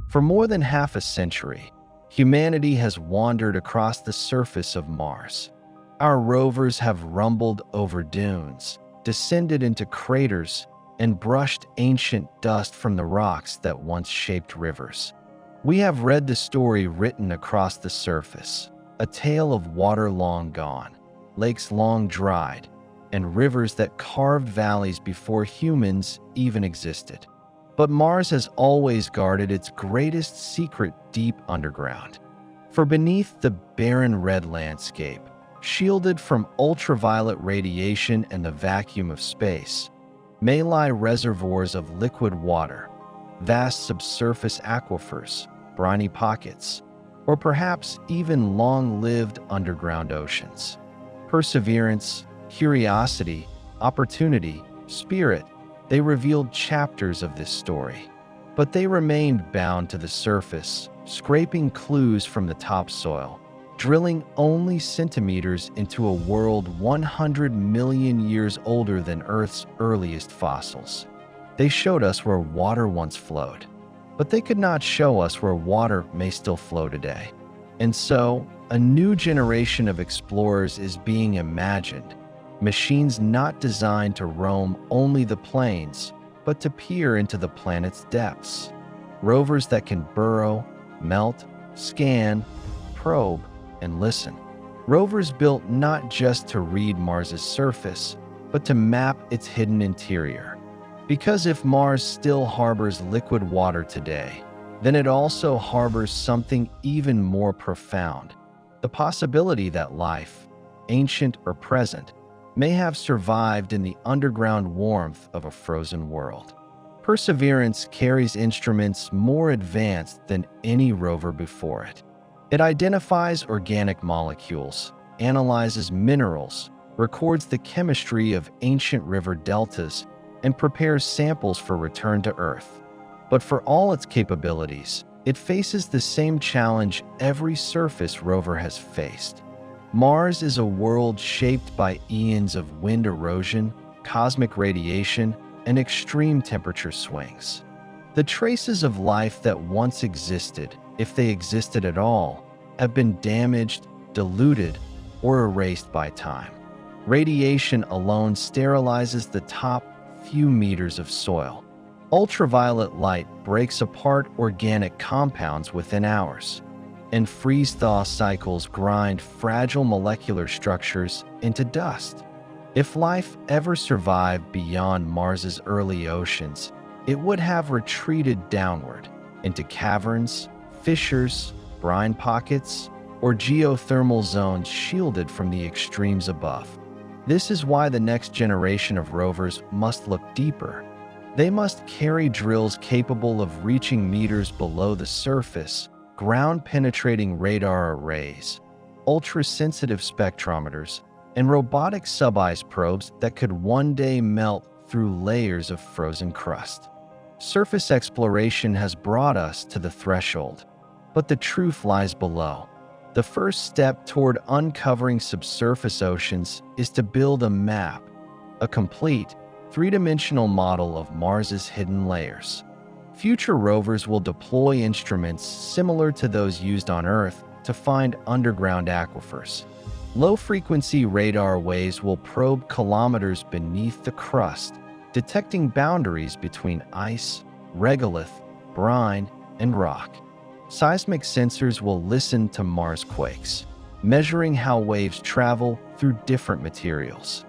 For more than half a century, humanity has wandered across the surface of Mars. Our rovers have rumbled over dunes, descended into craters, and brushed ancient dust from the rocks that once shaped rivers. We have read the story written across the surface, a tale of water long gone, lakes long dried, and rivers that carved valleys before humans even existed. But Mars has always guarded its greatest secret deep underground. For beneath the barren red landscape, shielded from ultraviolet radiation and the vacuum of space, may lie reservoirs of liquid water, vast subsurface aquifers, briny pockets, or perhaps even long-lived underground oceans. Perseverance, curiosity, opportunity, spirit, they revealed chapters of this story. But they remained bound to the surface, scraping clues from the topsoil, drilling only centimeters into a world 100 million years older than Earth's earliest fossils. They showed us where water once flowed, but they could not show us where water may still flow today. And so, a new generation of explorers is being imagined, machines not designed to roam only the plains, but to peer into the planet's depths. Rovers that can burrow, melt, scan, probe, and listen. Rovers built not just to read Mars's surface, but to map its hidden interior. Because if Mars still harbors liquid water today, then it also harbors something even more profound: the possibility that life, ancient or present, may have survived in the underground warmth of a frozen world. Perseverance carries instruments more advanced than any rover before it. It identifies organic molecules, analyzes minerals, records the chemistry of ancient river deltas, and prepares samples for return to Earth. But for all its capabilities, it faces the same challenge every surface rover has faced. Mars is a world shaped by eons of wind erosion, cosmic radiation, and extreme temperature swings. The traces of life that once existed, if they existed at all, have been damaged, diluted, or erased by time. Radiation alone sterilizes the top few meters of soil. Ultraviolet light breaks apart organic compounds within hours, and freeze-thaw cycles grind fragile molecular structures into dust. If life ever survived beyond Mars's early oceans, it would have retreated downward into caverns, fissures, brine pockets, or geothermal zones shielded from the extremes above. This is why the next generation of rovers must look deeper. They must carry drills capable of reaching meters below the surface, ground-penetrating radar arrays, ultra-sensitive spectrometers, and robotic sub-ice probes that could one day melt through layers of frozen crust. Surface exploration has brought us to the threshold, but the truth lies below. The first step toward uncovering subsurface oceans is to build a map, a complete, three-dimensional model of Mars's hidden layers. Future rovers will deploy instruments similar to those used on Earth to find underground aquifers. Low-frequency radar waves will probe kilometers beneath the crust, detecting boundaries between ice, regolith, brine, and rock. Seismic sensors will listen to Mars quakes, measuring how waves travel through different materials.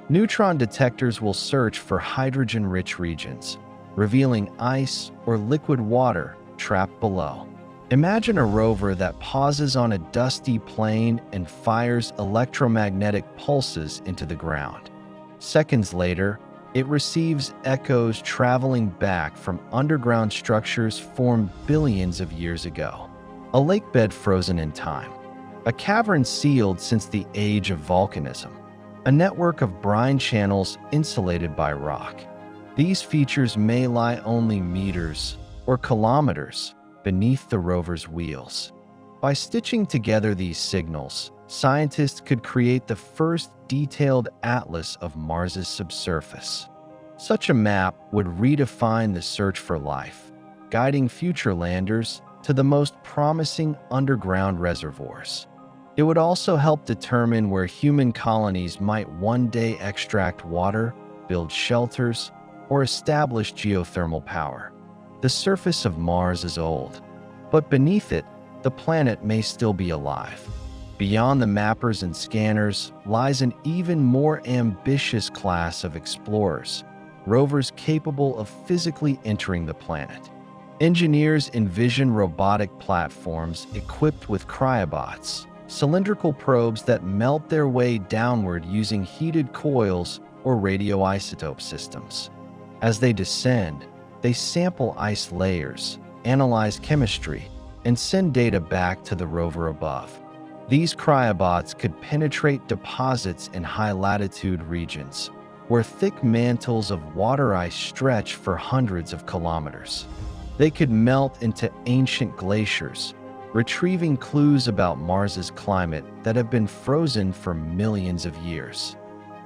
Neutron detectors will search for hydrogen-rich regions, revealing ice or liquid water trapped below. Imagine a rover that pauses on a dusty plain and fires electromagnetic pulses into the ground. Seconds later, it receives echoes traveling back from underground structures formed billions of years ago. A lakebed frozen in time, a cavern sealed since the age of volcanism, a network of brine channels insulated by rock. These features may lie only meters or kilometers beneath the rover's wheels. By stitching together these signals, scientists could create the first detailed atlas of Mars's subsurface. Such a map would redefine the search for life, guiding future landers to the most promising underground reservoirs. It would also help determine where human colonies might one day extract water, build shelters, or establish geothermal power. The surface of Mars is old, but beneath it, the planet may still be alive. Beyond the mappers and scanners lies an even more ambitious class of explorers, rovers capable of physically entering the planet. Engineers envision robotic platforms equipped with cryobots, cylindrical probes that melt their way downward using heated coils or radioisotope systems. As they descend, they sample ice layers, analyze chemistry, and send data back to the rover above. These cryobots could penetrate deposits in high-latitude regions, where thick mantles of water ice stretch for hundreds of kilometers. They could melt into ancient glaciers, retrieving clues about Mars's climate that have been frozen for millions of years.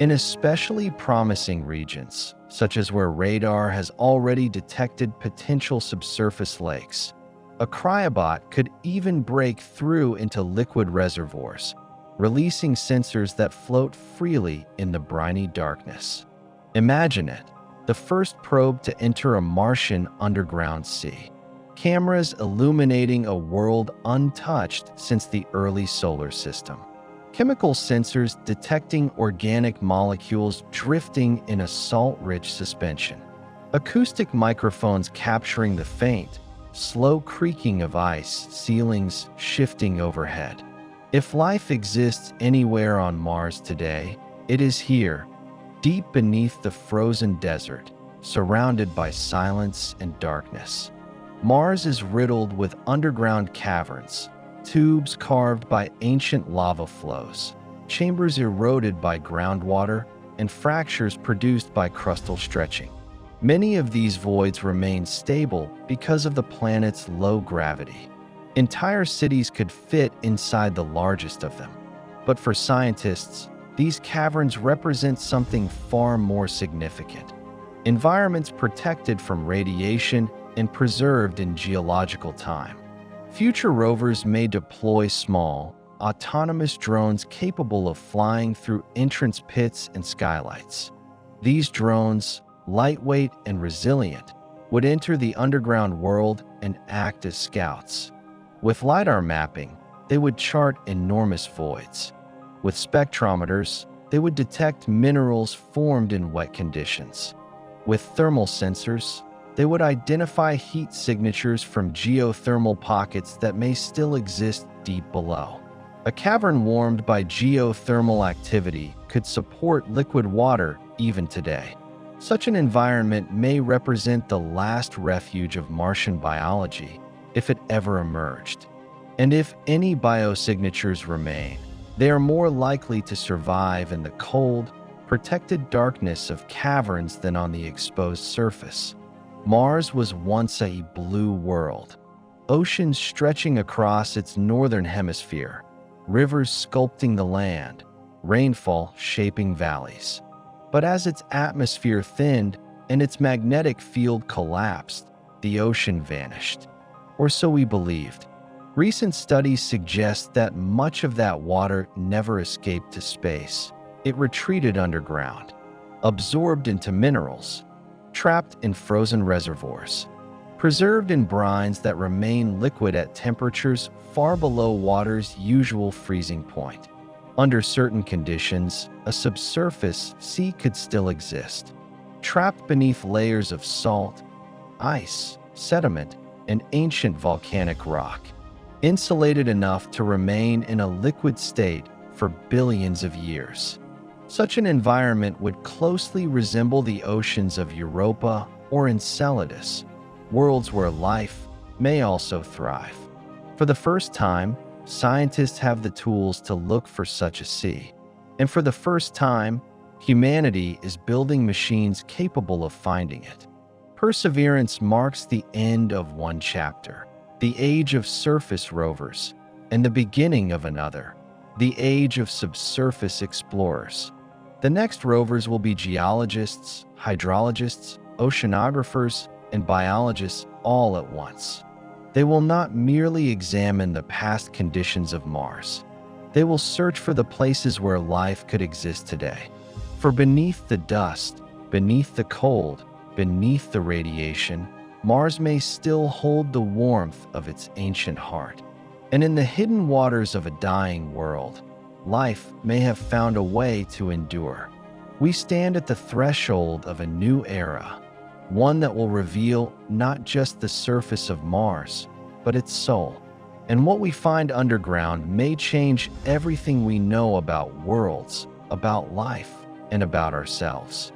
In especially promising regions, such as where radar has already detected potential subsurface lakes, a cryobot could even break through into liquid reservoirs, releasing sensors that float freely in the briny darkness. Imagine it, the first probe to enter a Martian underground sea. Cameras illuminating a world untouched since the early solar system. Chemical sensors detecting organic molecules drifting in a salt-rich suspension. Acoustic microphones capturing the faint, slow creaking of ice ceilings shifting overhead. If life exists anywhere on Mars today, it is here, deep beneath the frozen desert, surrounded by silence and darkness. Mars is riddled with underground caverns, tubes carved by ancient lava flows, chambers eroded by groundwater, and fractures produced by crustal stretching. Many of these voids remain stable because of the planet's low gravity. Entire cities could fit inside the largest of them. But for scientists, these caverns represent something far more significant. Environments protected from radiation and preserved in geological time. Future rovers may deploy small, autonomous drones capable of flying through entrance pits and skylights. These drones, lightweight and resilient, would enter the underground world and act as scouts. With LiDAR mapping, they would chart enormous voids. With spectrometers, they would detect minerals formed in wet conditions. With thermal sensors, they would identify heat signatures from geothermal pockets that may still exist deep below. A cavern warmed by geothermal activity could support liquid water even today. Such an environment may represent the last refuge of Martian biology, if it ever emerged. And if any biosignatures remain, they are more likely to survive in the cold, protected darkness of caverns than on the exposed surface. Mars was once a blue world, oceans stretching across its northern hemisphere, rivers sculpting the land, rainfall shaping valleys. But as its atmosphere thinned and its magnetic field collapsed, the ocean vanished. Or so we believed. Recent studies suggest that much of that water never escaped to space. It retreated underground, absorbed into minerals, trapped in frozen reservoirs, preserved in brines that remain liquid at temperatures far below water's usual freezing point. Under certain conditions, a subsurface sea could still exist, trapped beneath layers of salt, ice, sediment, and ancient volcanic rock, insulated enough to remain in a liquid state for billions of years. Such an environment would closely resemble the oceans of Europa or Enceladus, worlds where life may also thrive. For the first time, scientists have the tools to look for such a sea. And for the first time, humanity is building machines capable of finding it. Perseverance marks the end of one chapter, the age of surface rovers, and the beginning of another, the age of subsurface explorers. The next rovers will be geologists, hydrologists, oceanographers, and biologists all at once. They will not merely examine the past conditions of Mars. They will search for the places where life could exist today. For beneath the dust, beneath the cold, beneath the radiation, Mars may still hold the warmth of its ancient heart. And in the hidden waters of a dying world, life may have found a way to endure. We stand at the threshold of a new era, one that will reveal not just the surface of Mars, but its soul. And what we find underground may change everything we know about worlds, about life, and about ourselves.